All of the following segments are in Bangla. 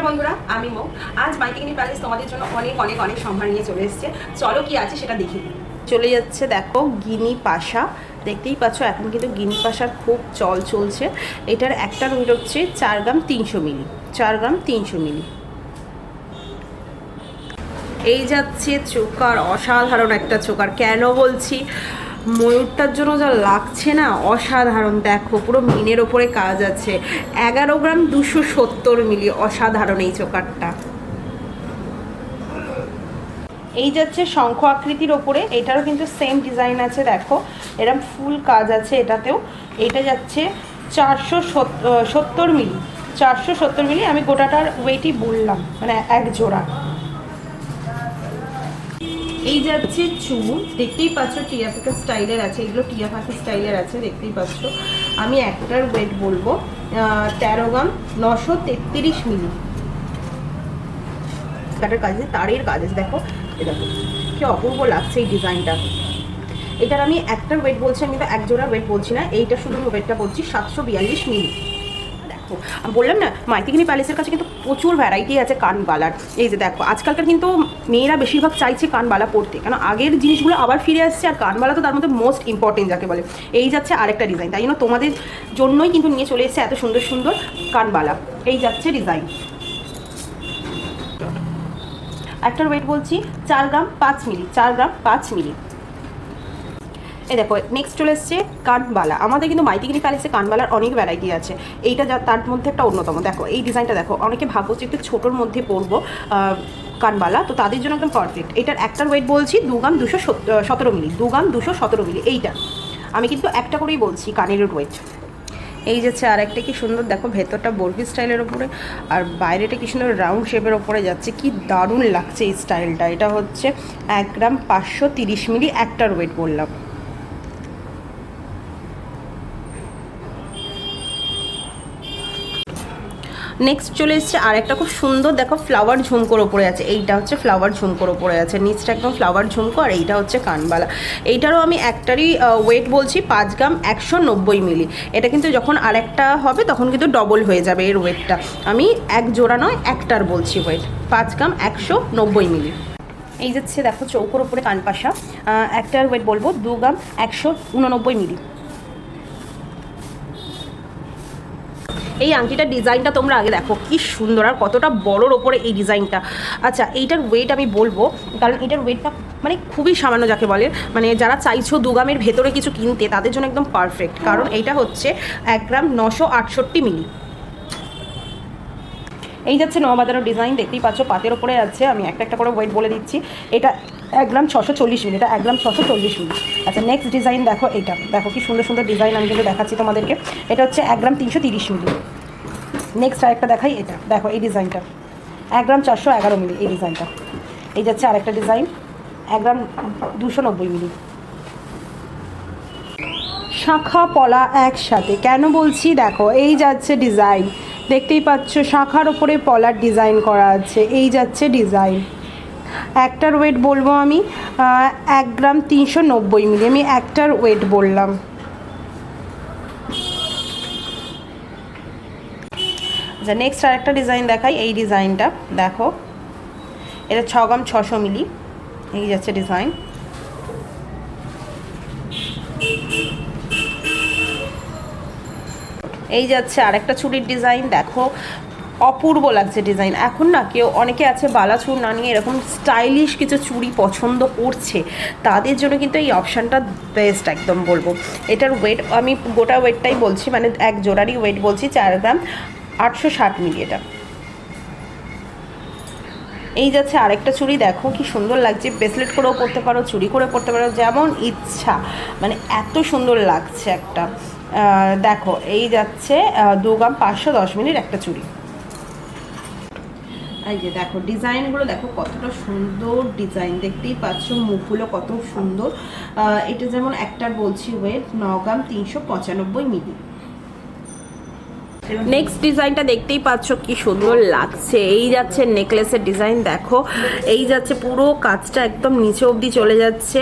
বন্ধুরা, আমি মৌ। আজ মাইথিলি প্যালেস তোমাদের জন্য অনেক অনেক অনেক সম্ভার নিয়ে চলে এসেছে। চলো কি আছে সেটা দেখি। চলে যাচ্ছে দেখো গিনি পাশা, দেখতেই পাচ্ছ এখন কিন্তু গিনি পাশার খুব চল চলছে। এটার একটা ওয়েট হচ্ছে 4 গ্রাম 300 মিলি, 4 গ্রাম 300 মিলি। এই যাচ্ছে চোকার, অসাধারণ একটা চোকার। কেন বলছি, ময়ূরটার জন্য যা লাগছে না অসাধারণ। দেখো পুরো মিনের ওপরে কাজ আছে, 11 গ্রাম 270 মিলি। অসাধারণ এই চোকারটা। এই যাচ্ছে শঙ্খ আকৃতির ওপরে, এটারও কিন্তু সেম ডিজাইন আছে। দেখো এরকম ফুল কাজ আছে এটাতেও। এইটা যাচ্ছে 470 মিলি, 470 মিলি। আমি গোটাটার ওয়েটই বললাম, মানে এক জোড়া। এই যাচ্ছে চুল, দেখতেই পাচ্ছ টিয়া পাখি স্টাইলের আছে, এগুলো টিয়া পাখি স্টাইলের আছে, দেখতেই পাচ্ছ। আমি একটার ওয়েট বলবো 13 গ্রাম 933 মিলি। কাটার কাজ আছে, তারের কাজ আছে। দেখো দেখো কি অপূর্ব লাগছে এই ডিজাইনটা। এটার আমি একটার ওয়েট বলছি, আমি তো এক জোড়া ওয়েট বলছি না, এইটা শুধু আমি ওয়েটটা বলছি 742 মিলি। দেখো আমি বললাম না, মাইথিলি প্যালেসের কাছে কিন্তু প্রচুর ভ্যারাইটি আছে কানবালার। এই যে দেখো আজকালকার কিন্তু মেয়েরা বেশিরভাগ চাইছে কানবালা পরতে, কারণ আগের জিনিসগুলো আবার ফিরে আসছে, আর কানবালা তো তার মধ্যে মোস্ট ইম্পর্টেন্ট যাকে বলে। এই যাচ্ছে আরেকটা ডিজাইন, তাই জন্য তোমাদের জন্যই কিন্তু নিয়ে চলে এসেছে এত সুন্দর সুন্দর কানবালা। এই যাচ্ছে ডিজাইন, একটার ওয়েট বলছি 4 গ্রাম 5 মিলি, 4 গ্রাম 5 মিলি। এই দেখো নেক্সট চলে এসছে কানবালা। আমাদের কিন্তু মাইথিলি প্যালেসে কানবালার অনেক ভ্যারাইটি আছে, এইটা তার মধ্যে একটা অন্যতম। দেখো এই ডিজাইনটা দেখো, অনেকে ভাবো যে একটু ছোটোর মধ্যে পরবো কানবালা, তো তাদের জন্য একদম পারফেক্ট। এটার একটার ওয়েট বলছি 2 গ্রাম 217 মিলি, 2 গ্রাম 217 মিলি। এইটা আমি কিন্তু একটা করেই বলছি কানের ওয়েট। এই যাচ্ছে আর একটা কি সুন্দর, দেখো ভেতরটা বর্গি স্টাইলের ওপরে, আর বাইরেটা কি সুন্দর রাউন্ড শেপের ওপরে যাচ্ছে, কি দারুণ লাগছে এই স্টাইলটা। এটা হচ্ছে 1 গ্রাম 530 মিলি, একটার ওয়েট বললাম। নেক্সট চলে এসছে আর একটা খুব সুন্দর, দেখো ফ্লাওয়ার ঝুমকোর ওপরে আছে। এইটা হচ্ছে ফ্লাওয়ার ঝুমকোর ওপরে আছে, নিচটা একদম ফ্লাওয়ার ঝুমকো, আর এইটা হচ্ছে কানবালা। এইটারও আমি একটারই ওয়েট বলছি 5 গ্রাম 190 মিলি। এটা কিন্তু যখন আরেকটা হবে তখন কিন্তু ডবল হয়ে যাবে এর ওয়েটটা। আমি এক জোড়া নয়, একটার বলছি ওয়েট 5 গ্রাম 190 মিলি। এই যাচ্ছে দেখো চৌকোর ওপরে কানপাশা, একটার ওয়েট বলবো 2 গ্রাম 189 মিলি। এই আংটিটার ডিজাইনটা তোমরা আগে দেখো কি সুন্দর, আর কতটা বড়োর ওপরে এই ডিজাইনটা। আচ্ছা এইটার ওয়েট আমি বলবো, কারণ এটার ওয়েটটা মানে খুবই সামান্য যাকে বলে, মানে যারা চাইছো 2 গ্রামের ভেতরে কিছু কিনতে তাদের জন্য একদম পারফেক্ট, কারণ এইটা হচ্ছে 1 গ্রাম 968 মিলি। এই যাচ্ছে নবাদানোর ডিজাইন, দেখতেই পাচ্ছ পাতের ওপরে আছে। আমি একটা একটা করে ওয়েট বলে দিচ্ছি। এটা 1 গ্রাম 640 মিলি, এটা 1 গ্রাম 640 মিলি। আচ্ছা নেক্সট ডিজাইন দেখো, এইটা দেখো কি সুন্দর সুন্দর ডিজাইন আমি কিন্তু দেখাচ্ছি তোমাদেরকে। এটা হচ্ছে 1 গ্রাম 330 মিলি। নেক্সট আরেকটা দেখাই, এটা দেখো এই ডিজাইনটা 1 গ্রাম 411 মিলি। এই ডিজাইনটা এই যাচ্ছে আরেকটা ডিজাইন 1 গ্রাম 290 মিলি। শাখা পলা একসাথে কেন বলছি, দেখো এই যাচ্ছে ডিজাইন, দেখতেই পাচ্ছ শাখার ওপরে পলার ডিজাইন করা আছে। এই যাচ্ছে ডিজাইন, একটার ওয়েট বলবো আমি 1 গ্রাম 390 মিলি। আমি একটার ওয়েট বললাম। আচ্ছা নেক্সট আরেকটা ডিজাইন দেখাই। এই ডিজাইনটা দেখো, এটা 6 গ্রাম 600 মিলি। এই যাচ্ছে ডিজাইন, এই যাচ্ছে আরেকটা চুড়ির ডিজাইন। দেখো অপূর্ব লাগছে ডিজাইন। এখন না কেউ অনেকে আছে বালা চুড় না নিয়ে এরকম স্টাইলিশ কিছু চুড়ি পছন্দ করছে, তাদের জন্য কিন্তু এই অপশানটা বেস্ট একদম বলবো। এটার ওয়েট আমি গোটা ওয়েটটাই বলছি, মানে এক জোড়ারই ওয়েট বলছি 4 গ্রাম 860 মিলি। এটা এই যাচ্ছে আরেকটা চুড়ি, দেখো কি সুন্দর লাগছে, ব্রেসলেট করেও পরতে পারো, চুড়ি করে পরতে পারো, যেমন ইচ্ছা, মানে এত সুন্দর লাগছে একটা। দেখো এই যাচ্ছে 2 গ্রাম 510 মিলির একটা চুড়ি। এই যে দেখো ডিজাইনগুলো দেখো কতটা সুন্দর ডিজাইন, দেখতেই পাচ্ছ মুখগুলো কত সুন্দর। এটা যেমন একটার বলছি ওয়েট 9 গ্রাম 395 মিলি। নেক্সট ডিজাইনটা দেখতেই পাচ্ছ কি সুন্দর লাগছে। এই যাচ্ছে নেকলেসের ডিজাইন, দেখো এই যাচ্ছে পুরো কাজটা একদম নিচে অবধি চলে যাচ্ছে।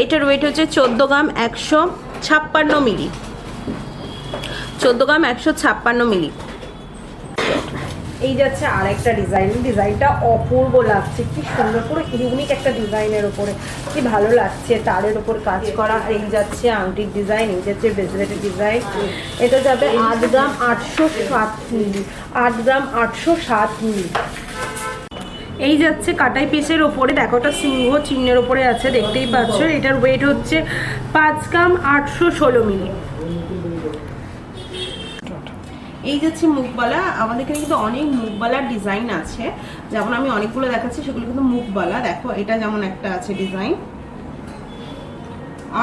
এটার ওয়েট হচ্ছে 14 গ্রাম 156 মিলি, 14 গ্রাম 156 মিলি। এই যাচ্ছে আর একটা ডিজাইন, ডিজাইনটা অপূর্ব লাগছে, কি সুন্দর পুরো ইউনিক একটা ডিজাইনের ওপরে, কি ভালো লাগছে, তারের ওপর কাজ করা। আর এই যাচ্ছে আংটির ডিজাইন, এই যাচ্ছে ব্রেসলেটের ডিজাইন। এটা যাবে 8 গ্রাম 807 মিলি, 8 গ্রাম 807 মিলি। এই যাচ্ছে কাটাই পিসের ওপরে, দেখো ওটা সিংহ চিহ্নের ওপরে আছে, দেখতেই পাচ্ছ। এটার ওয়েট হচ্ছে 5 গ্রাম 816 মিলি। এই যাচ্ছে মুখবালা, আমাদের এখানে কিন্তু অনেক মুখবালার ডিজাইন আছে, যেমন আমি অনেকগুলো দেখাচ্ছি সেগুলো কিন্তু মুখবালা। দেখো এটা যেমন একটা আছে ডিজাইন,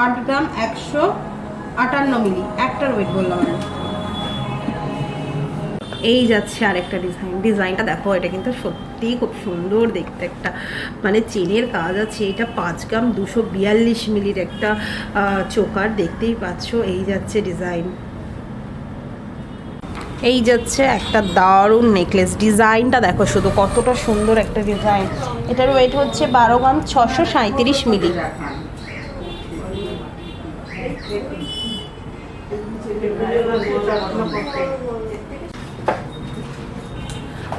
8 গ্রাম 158 মিলি, একটার ওয়েট বললাম আমি। এই যাচ্ছে আরেকটা ডিজাইন, ডিজাইনটা দেখো, এটা কিন্তু সত্যিই খুব সুন্দর দেখতে, একটা মানে চেনের কাজ আছে। এটা 5 গ্রাম 242 মিলির একটা চোকার, দেখতেই পাচ্ছ। এই যাচ্ছে ডিজাইন। এই যাচ্ছে একটা দারুণ নেকলেস, ডিজাইনটা দেখো শুধু কতটা সুন্দর একটা ডিজাইন। এটার ওয়েট হচ্ছে 12 গ্রাম 637 মিলি।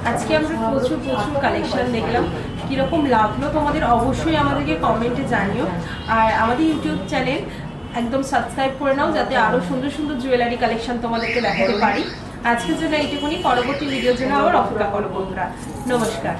আজকে আমরা প্রচুর কালেকশন দেখলাম, কীরকম লাগলো তোমাদের অবশ্যই আমাদেরকে কমেন্টে জানিও। আর আমাদের ইউটিউব চ্যানেল একদম সাবস্ক্রাইব করে নাও, যাতে আরও সুন্দর সুন্দর জুয়েলারি কালেকশন তোমাদেরকে দেখাতে পারি। আজকের জন্য এইটুকুনি, পরবর্তী ভিডিওর জন্য আবার অপেক্ষা করো বন্ধুরা। নমস্কার।